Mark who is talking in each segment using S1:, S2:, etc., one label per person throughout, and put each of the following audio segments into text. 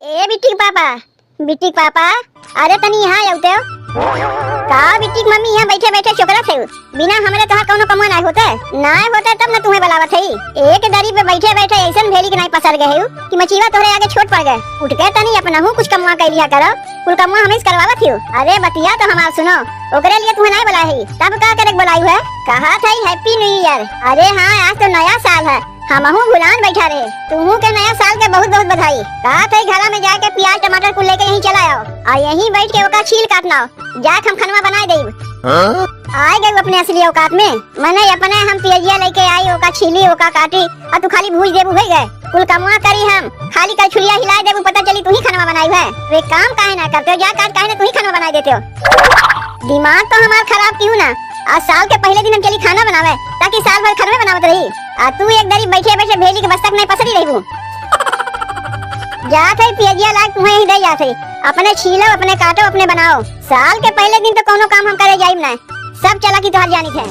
S1: ए बिट्टी पापा अरे तनी यहाँ आउते हो का बिट्टी मम्मी यहाँ बैठे बैठे चोकरा थे बिना हमरे तहां कोनो कमा नहीं होते तब न तुम्हें बुलावत है। एक दरी पे बैठे बैठे ऐसन भेली के नहीं पसर गए हो कि मचीवा तोरे आगे छोट पड़ गए। उठ के तनी अपना हूँ कुछ कमवा कर लिया करो, कुल कमवा हमें करवावत हो। अरे बतिया तो हमार सुनो, ओकरे लिए तुम्हें नहीं बुलाए है तब का करे बुलाई है। कहा था हैप्पी न्यू ईयर। अरे हाँ आज तो नया साल है, हमहू भुलान बैठा रहे। तुमू के नया साल के बहुत बहुत बधाई। कहा थे घर में जाके प्याज टमाटर को लेके यहीं चला आओ और यहीं बैठ के ओका छील काटना जाके हम खनवा बना देब। आए गए अपने असली औकात में, मने अपने हम पियजिया लेके आई, ओका छीली ओका काटी और तू खाली भूज देबू हो गए। कुल कमवा करी हम खाली कल छुरिया हिला देबू, पता चली तू ही खनवा बनाई है। वे काम काहे ना करते हो, जा काट काहे ना तू ही खनवा बना देते हो। दिमाग तो हमार खराब क्यों ना। आज साल के पहले दिन हम चली खाना बनावे ताकि साल भर खनवे बनावत रही। आ तू एक दरी बैठे बैठे भेली के बस तक नहीं पसरी रही। जाते पियजिया लाग तुम्हें ही दे जाते, अपने छीलो अपने काटो अपने बनाओ। साल के पहले दिन तो कोनो काम हम करे जाइब ना, सब चला की तोहार जानी थे।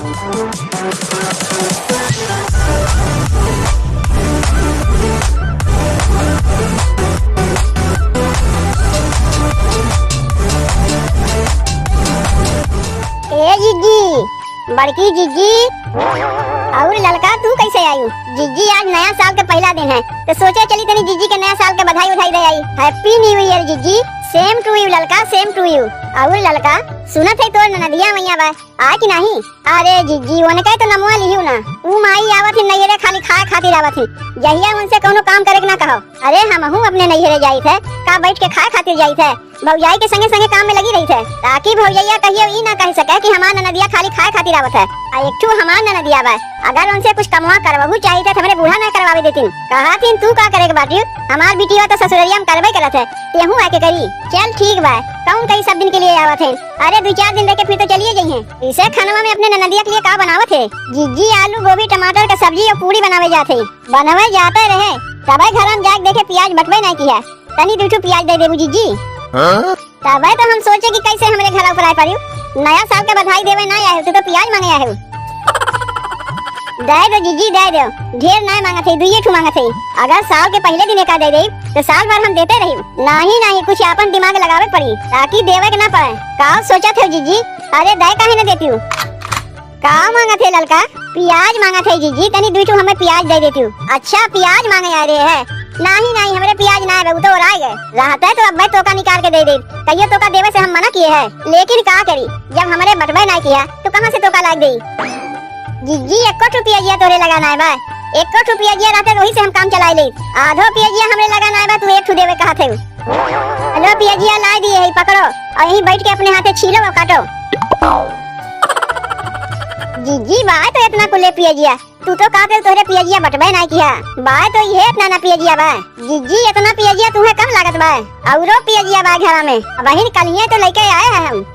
S1: ए जीजी, बड़की जीजी और लड़का तू कैसे आई? जीजी आज नया साल के पहला दिन है तो सोचे चली तनी जीजी के नया साल के बधाई उठाई दे आई। हैप्पी न्यू ईयर जीजी। सेम टू यू लड़का, सेम टू यू। और लड़का सुनत है तो नदिया मैया बा आ कि नहीं? अरे जीजी उन्हें कहे तो नमुआ लिहियो ना, ऊ माई आवत ही नैहरे खाली खाए खातिर आवत ही, जहिया उनसे कोनो काम करे ना कहो। अरे हमहू अपने नैहरे जाई थे का बैठ के खाए खातिर जाई थे, भौजाई के संगे संगे काम में लगी रही थे ताकि भौजैया कहियो ई ना कह सके कि हमार ननदिया खाली खाए खातिर आवत है। आ एक ठू हमार ननदिया बा, अगर उनसे कुछ कमवा करवाहू चाहिए थे हमरे बूढ़ा ना करवावे देतिन। कहा थी तू का करे के बाटी, हमार बिटिया तो ससुररिया में करबे करत है, तेहू आके करी। चल ठीक बा, कौन कई सब दिन के लिए आवत है? अरे 2-4 दिन रह के फिर तो चलिए जाइए। इसे खानवा में अपने ननदिया के लिए का बनावत है? जीजी आलू गोभी टमाटर का सब्जी और पूरी बनावे जाते बनवे जाते रहे, तबे घर में जाके देखे प्याज बटवे नहीं किया, तनी 2 प्याज दे देबू जीजी। तबे तो हम सोचे कि कैसे हमरे घर ऊपर आए पड़ियो। नया साल के बधाई देवे नहीं आए तू तो प्याज मांगे आए हो। दे दो जीजी दे दो, ढेर नहीं मांगा थे, 2 ठू मांगा थे। अगर साल के पहले दिन का दे दे तो साल भर हम देते रही। नहीं कुछ अपन दिमाग लगावे पड़ी ताकि देवे के ना पड़े। का सोचा थे जीजी? अरे दे काहे ना देती हूँ। का मांगा थे लड़का? प्याज मांगा थे जीजी, तनी 2 ठू हमें प्याज दे देती हूँ। अच्छा प्याज मांगे आ रहे है? नहीं हमरे प्याज ना है, तो और गए रहता है तो अब मैं तोका निकाल के दे दे। कहियो तोका देवे से हम मना किए हैं, लेकिन का करी जब हमारे बटवे ना किया तो कहाँ से तोका लाग गई। जीजी 1 प्याजिया तोरे लगाना है बा, 1 प्याजिया रहते वही से हम काम चला ले। आधो प्याजिया हमरे लगाना है बा, तू 1 ठू देवे कहा थे। हेलो प्याजिया ला दिए है, पकड़ो और यहीं बैठ के अपने हाथे छीलो और काटो। जीजी बाय तो इतना कुले पियजिया, तू तो का कर तोरे पियजिया बटबे नहीं किया। बाय तो ये इतना ना पियजिया बा। जीजी इतना पियजिया तुम्हें कम लागत बा, औरो पियजिया बा घर में बहिन कलिए तो लेके आए हैं हम।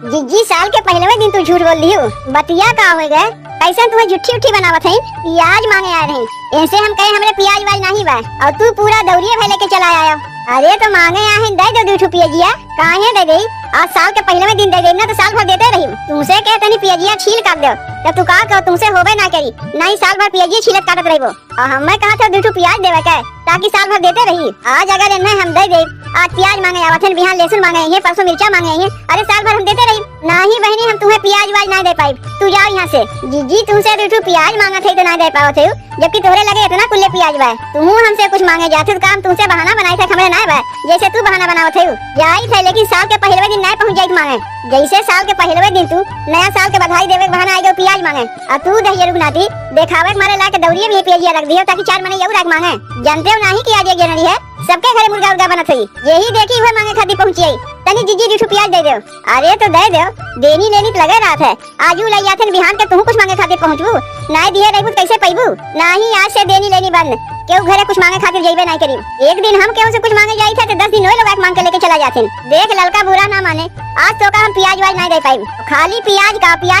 S1: जीजी साल के पहले दिन तू झूठ बोल दियो, बतिया का हो गए कैसे तुम्हें झूठी बनावत है? प्याज मांगे आ रहे ऐसे हम कहे हमरे प्याज वाज नहीं बा और तू पूरा दौड़िए भले के चला आया। अरे तो मांगे आए दे दो 2 पियजिया, काहे दे दे? आज साल के पहले दिन दे देना तो साल भर देते रही। तुमसे कहते नहीं पियजिया छील काट दो तो तू का कहो तुमसे होबे ना करी, नहीं साल भर पियजिया छीलत काटत रही। और हमें कहा था 2 प्याज देवे के ताकि साल भर देते रही। आज अगर इन्हें हम दे दे, आज प्याज मांगे आवत है, बिहान लहसुन मांगे हैं, परसों मिर्चा मांगे हैं, अरे साल भर हम देते रही। नहीं बहनी हम तुम्हें प्याज वाज नहीं दे पाई, तू जाओ यहाँ से। जीजी तुमसे 2 प्याज मांगा थे तो नहीं दे पाओ थे, जबकि तोरे लगे इतना कुल्ले प्याज बा। तुम हमसे कुछ मांगे जाते तो काम तुमसे बहाना बनाए थे हमरे नहीं बा, जैसे तू बहाना बनाओ थे जाई थे। लेकिन साल के पहले दिन नहीं पहुँच जाई मांगे, जैसे साल के पहले दिन तू नया साल के बधाई देवे बहाना आई प्याज मांगे और तू दहिया रुकनाती देखावे मारे ला के दौड़िए भी प्याजिया रख दियो ताकि 4 महीने यू रख मांगे। जानते हो नहीं कि आज एक जनवरी है, सबके घरे मुर्गा उर्गा बनत है, यही देखी हुए मांगे खाती पहुंची आई। तनी जीजी 2 प्याज दे दो। अरे तो दे दो, देनी लेनी तो लगे रात है। आजू लैया थे बिहान के तू कुछ मांगे खातिर पहुंचबू, नहीं दिए रहबू कैसे पैबू? नहीं आज से देनी लेनी बंद, केहू घरे कुछ मांगे खातिर जइबे नहीं करी। एक दिन हम केहू से कुछ मांगे जाई थे तो 10 दिन ओए लोग मांग के लेके चला जाते। देख लड़का बुरा ना माने, आज तो का हम प्याज वाज नहीं दे पाई, खाली प्याज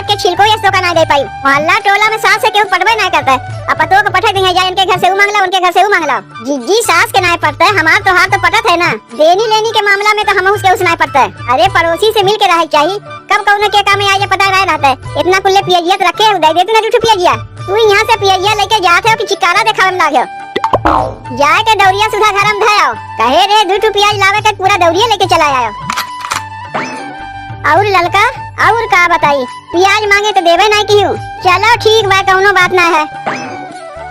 S1: के छिलको ये तो का नहीं दे पाई। मोहल्ला टोला में सास से केहू पटवे नहीं करता है, अब पतो को पठे देंगे जाए, इनके घर से वो मांगला उनके घर से वो मांगला। जीजी सास के नहीं पड़ता है, हमार तो हाथ तो पटत है ना। देनी लेनी के मामला में तो हम उसके उस नहीं पड़ता है। अरे पड़ोसी से मिल के रहे चाहिए, कब कौन के काम में आए पता नहीं रहता है। इतना कुल्ले पियजिया रखे दे देते ना 2 पियजिया, तू यहाँ से पियजिया लेके जाते हो कि चिकारा दिखावे में लागे। जाए के दौरिया सुधा घरम धयाओ, कहे रे 2 प्याज लावे के पूरा दौरिया लेके चला आयो। और ललका और का बताई, प्याज मांगे तो देवे नहीं क्यों। चलो ठीक बा, कौनो बात ना है।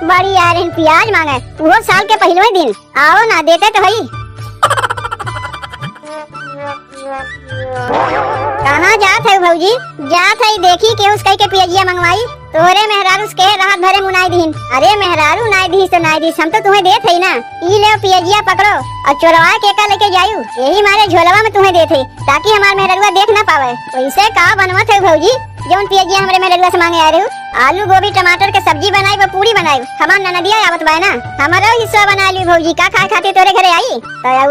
S1: बड़ी यार इन प्याज मांगे वो साल के पहले दिन, आओ ना देते तो हई। कहाँ जात है भौजी? जात है देखी के उसका के पियजिया मंगवाई, तोरे मेहरारू उसके राहत भरे मुनाई दीन। अरे मेहरारू नाई दी तो नाई दी, हम तो तुम्हें देत है ना। ई ले पियजिया पकड़ो और चोरवा के का लेके जायू, यही मारे झोलवा में तुम्हें देत है ताकि हमार मेहरारूआ देख ना पावे। वैसे का बनवत है भौजी जौन पियजिया हमरे मेहरारूआ से मांगे आ रहे हो? आलू गोभी टमाटर के सब्जी बनाई वो पूरी बनाई, हमार ननदिया आवत बा ना, हमारो हिस्सा बना ली भौजी। का खाए खातिर तोरे घरे आई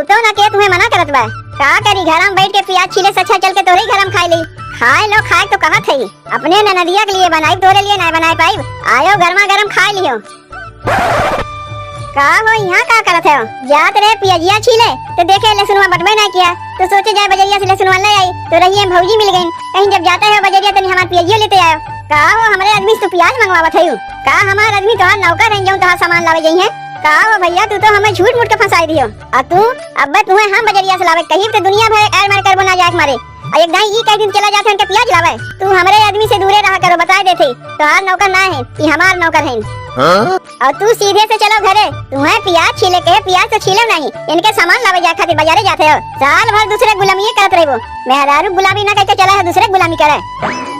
S1: तो ना के तुम्हें मना करत बा। का करी घर में बैठ के प्याज छीले से अच्छा चल के तोरे घर में खाई ली। खाए लो खाए तो कहा थी अपने ननदिया के लिए बनाई, तोरे लिए नहीं बनाई पाई। आयो गर्मा गर्म खा लियो। का हो यहाँ का करत है? जात रे पियजिया छीले तो देखे लहसुनवा बटवे ना किया, तो सोचे जाए बजरिया से लहसुनवा ले आई, तो रही भौजी मिल गई। कहीं जब जाता है बजरिया तो हमार पियजिया लेते आयो। का हो हमरे आदमी से प्याज मंगवावत है? का हमार आदमी तोहार नौकर है जो तोहार सामान लावे जाई है? का हो भैया तू तो हमें झूठ मूठ के फंसाई दियो। और तू अब तुम्हें हम बजरिया से लावे कहीं तो दुनिया भर एर मार कर बना जाए मारे। एक दाई ई कई दिन चला जाते हैं के प्याज लावे, तू हमरे आदमी से दूरे रहा करो, बता देते तोहार नौकर ना है, ये हमार नौकर है। और तू सीधे से चलो घरे, तुम्हें प्याज छीले के प्याज तो छीले नहीं, इनके सामान लावे जाए खातिर बाजारे जाते हो। साल भर दूसरे गुलामी करत रहे, वो मेहरारू गुलामी ना करके चला है दूसरे गुलामी करे।